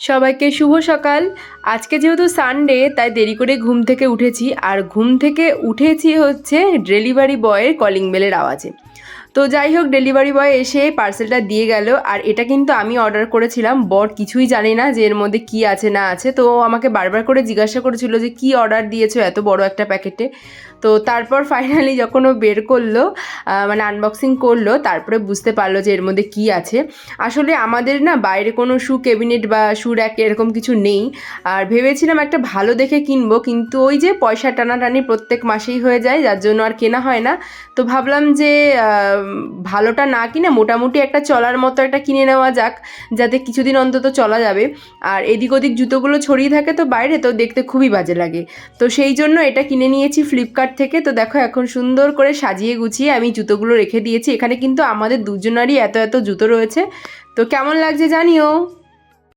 সবাইকে শুভ সকাল। আজকে যেহেতু সানডে তাই দেরি করে ঘুম থেকে উঠেছি, আর ঘুম থেকে উঠেছি হচ্ছে ডেলিভারি বয়ের কলিং বেলের আওয়াজে। তো যাই হোক, ডেলিভারি বয় এসে পার্সেলটা দিয়ে গেল। আর এটা কিন্তু আমি অর্ডার করেছিলাম, বর কিছুই জানে না যে এর মধ্যে কি আছে না আছে। তো আমাকে বারবার করে জিজ্ঞাসা করেছিল যে কি অর্ডার দিয়েছো এত বড় একটা প্যাকেটে। তো তারপর ফাইনালি যখন ও বের করলো, মানে আনবক্সিং করলো, তারপরে বুঝতে পারলো যে এর মধ্যে কি আছে। আসলে আমাদের না বাইরে কোনো শু ক্যাবিনেট বা শু র্যাক এরকম কিছু নেই। আর ভেবেছিলাম একটা ভালো দেখে কিনবো, কিন্তু ওই যে পয়সা টানাটানি প্রত্যেক মাসেই হয়ে যায়, যার জন্য আর কেনা হয় না। তো ভাবলাম যে ভালোটা না কিনে মোটামুটি একটা চলার মতো একটা কিনে নেওয়া যাক, যাতে কিছুদিন অন্তত চলা যাবে। আর এদিক ওদিক জুতোগুলো ছড়িয়ে থাকে তো বাইরে, তো দেখতে খুবই বাজে লাগে। তো সেই জন্য এটা কিনে নিয়েছি ফ্লিপকার্ট থেকে। তো দেখো এখন সুন্দর করে সাজিয়ে গুছিয়ে আমি জুতোগুলো রেখে দিয়েছি। এখানে কিন্তু আমাদের দুজনারই এত এত জুতো রয়েছে। তো কেমন লাগছে জানিও।